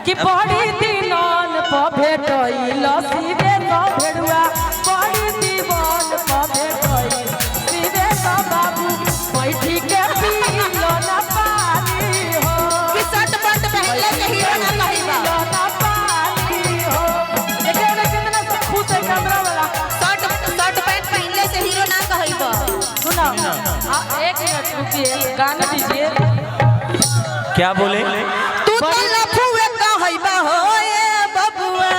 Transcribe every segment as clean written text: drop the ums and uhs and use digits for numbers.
कि पड़ी दिनन प भेटइल शिवे क भेड़ुआ पड़ी दीवान प भेटइल शिवे क बाबू बैठी के पीलो न पानी हो कि शर्ट पैंट पहनले से हीरो ना कहिबा न पानी हो एकरे कितना सब खुश है कैमरा वाला शर्ट पैंट पहनले से हीरो ना कहिबा सुनो एक मिनट रुकिए गाना दीजिए क्या बोले तू तो लफुए कहिबा हो ए बबुआ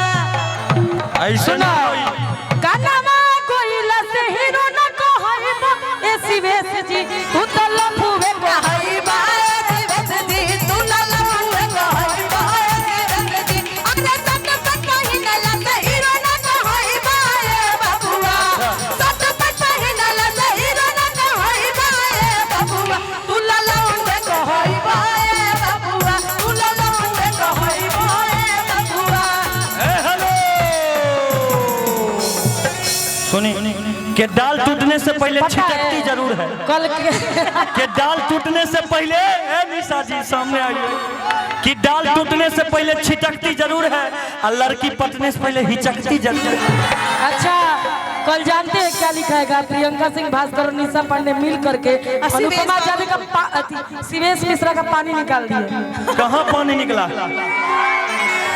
ऐसा ना कानामा कोइला से हीरो न कहइबा ए शिवेश जी तू तो लफुए कहिबा ए शिवेश जी तू तो लफुए कहिबा ए शिवेश जी अरे शर्ट पैंट पहनले से हीरो ना कहिबा ए बबुआ शर्ट पैंट पहनले से हीरो ना कहिबा ए बबुआ तू ललौंडे कहिबा ए बबुआ तू ललौंडे कहिबा ए बबुआ हेलो सुनी के डाल टूटने से पहले छिटकती जरूर है कल कि डाल टूटने से पहले ए निशा जी सामने आइए कि डाल टूटने से पहले छिटकती जरूर है और लड़की पटने से पहले हिचकती जरूर है। अच्छा कल जानते हैं क्या लिखा है प्रियंका सिंह भास्कर और निशा पांडे मिल करके अनुपमा जाने का शिवेश मिश्रा का पानी निकाल दिए कहाँ पानी निकला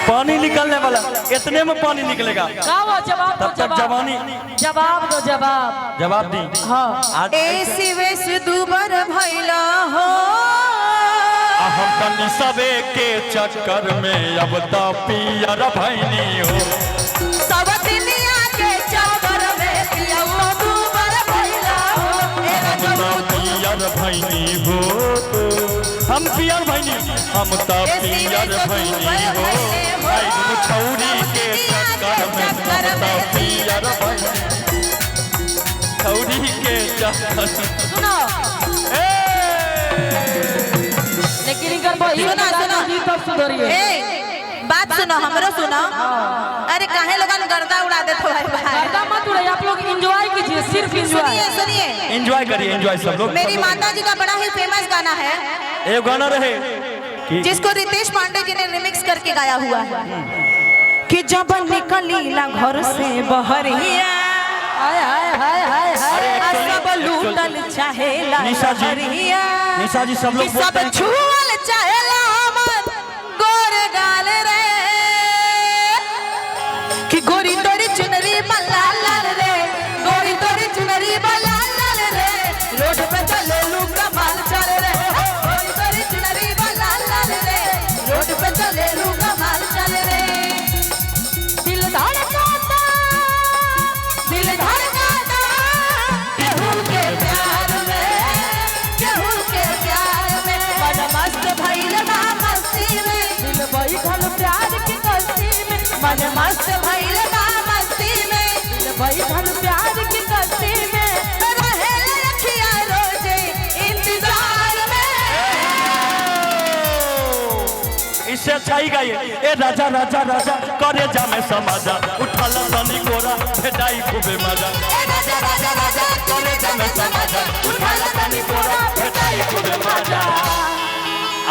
पानी निकलने वाला इतने में पानी निकलेगा जवाब तब तक जवानी जवाब दो जवाब जवाब दी हाँ आज ए शिवेश दुबर भइला हो हम कनी सबे के चक्कर में अब तो पियर भैनी हो सब दुनिया के चक्कर में पिया दुबर भइला हो ए हम तो पियर भैनी हो हम पियर भैनी हम तो पियर भैनी हो भाई छौरी के चक्कर में हम तो पियर भैनी छौरी के चक्कर सुनो लेकिन इनकर वही सुनो जी तब सुधरिए ए बात सुनो हमरो सुनो अरे काहे लोगन गर्दा उड़ा देत हो भाई गर्दा मत उड़ाइए आप लोग एंजॉय कीजिए सिर्फ एंजॉय सुनिए सुनिए एंजॉय करिए एंजॉय सब लोग मेरी माता जी का बड़ा ही फेमस गाना है एक गाना रहे कि जिसको रितेश पांडे जी ने रिमिक्स करके गाया हुआ है कि जब निकली ना घर से बहरिया हाय हाय हाय हाय हाय सब लूटल चाहेला निशा जी हरिया निशा जी सब कि लोग सब बोलते हैं छुअल चाहेला हमर गोर गाल रे कि गोरी तोरी चुनरी बल्ला लाल रे गोरी तोरी चुनरी बल्ला लाल रे रोड पे चले लू कमाल चल रे गोरी तोरी चुनरी बल्ला लाल रे रोड पे चले लू कमाल चल रे दिल धड़काता केहू के प्यार में बड़ा मस्त भइल बा मस्ती में दिल बैठल प्यार की कस्ती में बड़ा मस्त भइल बा मस्ती में दिल बैठल प्यार की कस्ती में रहे रखिया रोजे इंतजार में इससे अच्छा ही गाइए ए राजा राजा राजा करे जा में समाजा उठल तनी गोरा भेटाई खूबे मजा ए राजा राजा राजा करे जा में समाजा उठल तनी गोरा भेटाई खूबे मजा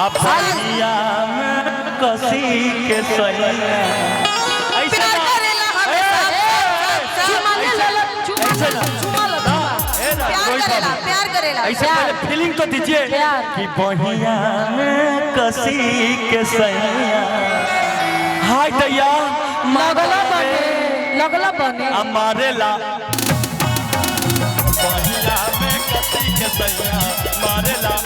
अब भैया में कसी के सैया ऐसे प्यार ना करेला हमेशा चुमा ले ले ऐसे ना चुमा ले ए ना कोई बात नहीं। प्यार करेला ऐसे पहले फीलिंग तो दीजिए प्यार। कि बहिया में कसी के सैया हाय दैया लगला बने हमारे ला बहिया में कसी के सैया हमारे ला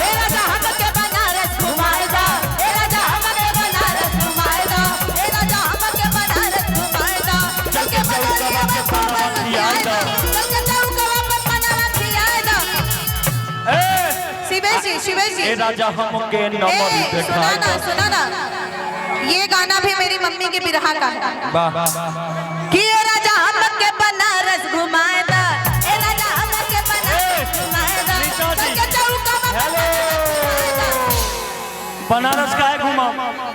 ए राजा हमके बनारस घुमाए दा ए राजा हमके बनारस घुमाए दा ए राजा हमके बनारस घुमाए दा चल के बनारस के पावन खियाए दा चल के चौकवा पे बनारस खियाए दा शिवेश जी ए राजा हमके नंबर दिखाए सुना ना ये गाना भी मेरी मम्मी के बिरहा का है वाह कि ए राजा हमके बनारस घुमाए दा ए राजा हमके बनारस घुमाए दा चल के चौकवा पे बनारस का है घुमा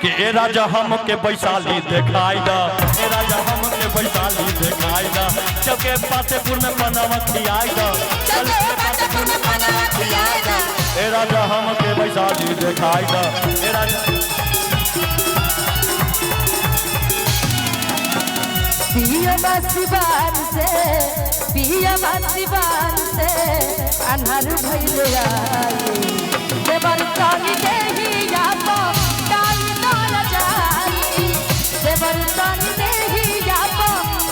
कि ए राजा हमके वैशाली दिखाई दा ए राजा हमके वैशाली दिखाई दा चौके पातेपुर में बनावा खियाई दा चल के पातेपुर में बनारस खियाए दा ए राजा हमके वैशाली दिखाई दा ए राजा सिवान से पिया सिवान से अनहर भइले आई देवर तानी देहिया तो डाली तोर जाई देवर तानी देहिया तो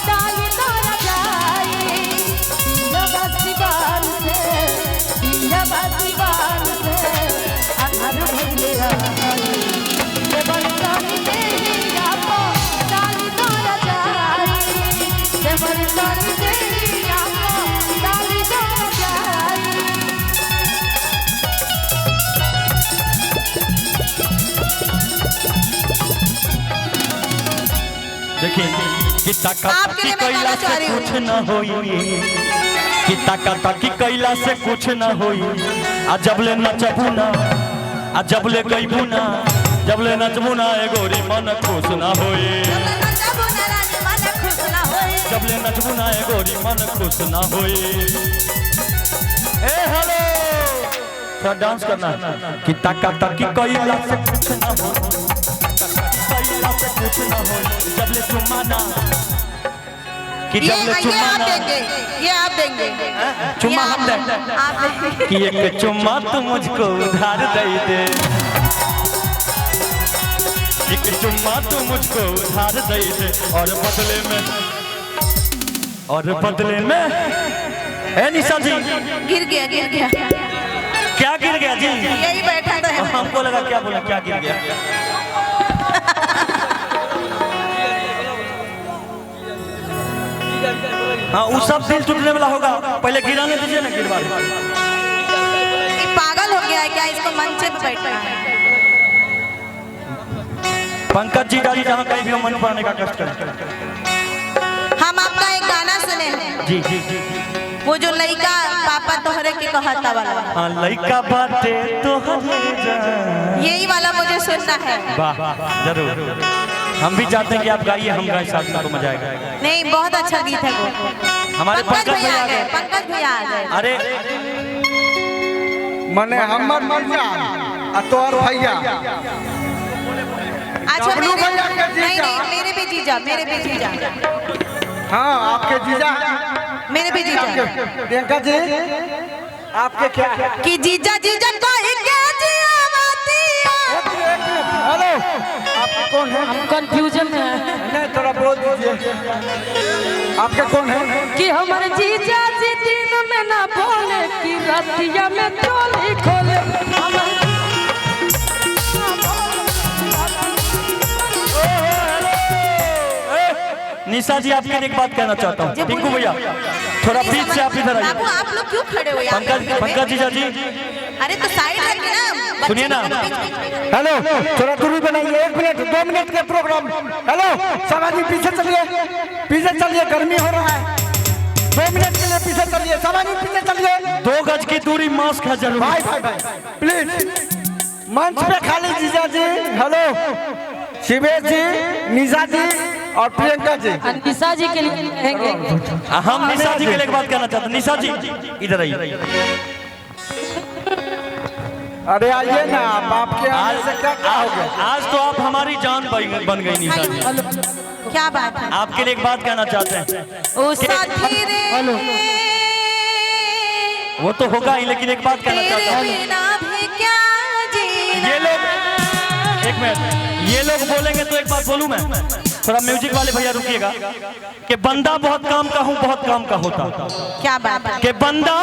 डाली तोर जाई पिया सिवान से अनहर भइले आई देवर तानी देहिया तो डाली तोर जाई देवर तानी देहिया तो डाली तोर जाई। देखिए कि ताकी कैला से कुछ न होई कि ताकी कैला से कुछ न होई आ जबले नचबू ना आ जबले गईबू ना जबले नचबू ना ए गोरी मन खुश ना होई जबले नचबू ना ए गोरी मन खुश ना होई। ए हेलो थोड़ा डांस करना कि ताकी कैला से कुछ न होई से कुछ न हो जबले चुम्माना कि जबले चुम्माना ये आप देंगे चुम्मा हम देंगे कि एक चुम्मा तू मुझको उधार दे दे एक चुम्मा तू मुझको उधार दे दे और बदले में ए निशा जी गिर गया क्या गिर गया जी यही बैठा था हमको लगा क्या बोला क्या गिर गया हाँ वो सब दिल टूटने वाला होगा पहले गिराने दीजिए ना गिरवा ये पागल हो गया है क्या इसको मंच पे बैठना है। पंकज जी डाली जहाँ कहीं भी हो मन पड़ने का कष्ट करें। हम आपका एक गाना सुने हैं जी जी जी वो जो लइका पापा तोहरे के कहता वाला हाँ लइका बाटे तोहरे यही वाला मुझे सुनना है। वाह जरूर हम भी चाहते हैं कि आप गाइए हम गाए साथ साथ मजा आएगा। नहीं बहुत अच्छा गीत है वो हमारे पंकज भैया आ गए पंकज भैया आ गए। अरे मने हमर मर्जा आ तोर भैया अच्छा डब्लू भैया के जीजा। नहीं मेरे भी जीजा हाँ आपके जीजा मेरे भी जीजा प्रियंका जी आपके क्या है? कि जीजा को ही क्या जियावती हेलो आप कौन है? हम कंफ्यूजन में हैं नहीं थोड़ा बोल दीजिए आपके कौन है? कि हमारे जीजा जी दिन में ना बोले कि रतिया में चोली खोले निशा जी आपके लिए एक बात कहना चाहता हूँ टिंकू भैया थोड़ा बीच से आप इधर आइए। बाबू आप लोग क्यों खड़े हो यहाँ पंकज जीजा जी अरे तो साइड रखिए ना सुनिए ना। हेलो थोड़ा दूरी बनाइए 1 मिनट 2 मिनट के प्रोग्राम। हेलो सब आदमी पीछे चलिए गर्मी हो रहा है 2 मिनट के लिए पीछे चलिए सब आदमी पीछे चलिए 2 गज की दूरी मास्क है जरूर भाई प्लीज मंच पे खाली जीजा जी हेलो शिवेश जी निशा जी और प्रियंका जी निशा जी के लिए कहेंगे हम निशा जी के लिए एक बात कहना चाहते हैं निशा जी इधर आइए। अरे आइए ना आपके आने से क्या हो गया? आज तो आप हमारी जान बन गई निशा जी। क्या बात है आपके लिए एक बात कहना चाहते हैं ओ साथी रे वो तो होगा ही लेकिन एक बात कहना चाहता हूँ बिना भी क्या जीना ये लोग एक मिनट ये लोग बोलेंगे तो एक बात बोलूं मैं थोड़ा म्यूजिक वाले भैया रुकिएगा कि बंदा बहुत काम का हूँ बहुत काम का होता क्या बात है कि बंदा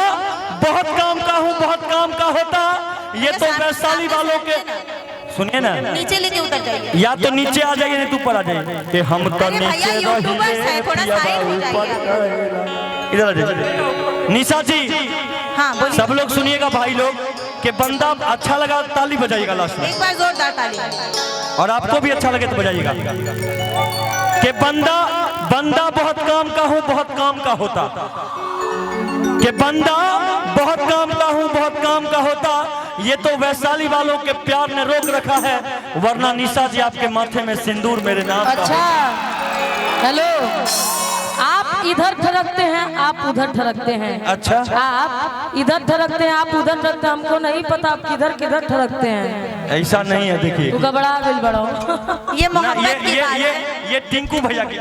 बहुत काम का हूँ बहुत काम का होता ये तो वैशाली वालों के सुनिए ना नीचे लेके उतर जाइए या तो नीचे आ जाइए नहीं तो ऊपर आ जाइए कि हम तो अरे भैया नीचे यूट्यूबर्स हैं थोड़ा साइड हो जाइए इधर आ जाइए निशा जी हाँ बोलिए सब लोग सुनिएगा भाई लोग कि बंदा अच्छा लगा ताली बजाइएगा लास्ट में एक बार जोरदार ताली और आपको भी अच्छा लगे तो बजाइएगा कि बंदा बहुत काम का हूँ बहुत काम का होता कि बंदा बहुत काम का हूँ बहुत काम का होता ये तो वैशाली वालों के प्यार ने रोक रखा है वरना निशा जी आपके माथे में सिंदूर मेरे नाम का अच्छा हेलो आप इधर ठरकते हैं आप उधर ठरकते हैं अच्छा आप इधर ठरकते हैं आप उधर ठरकते हैं हमको नहीं पता आप किधर ठरकते हैं ऐसा नहीं है देखिए तू घबरा बिल बड़ो ये मोहब्बत की बात है ये टिंकू भैया की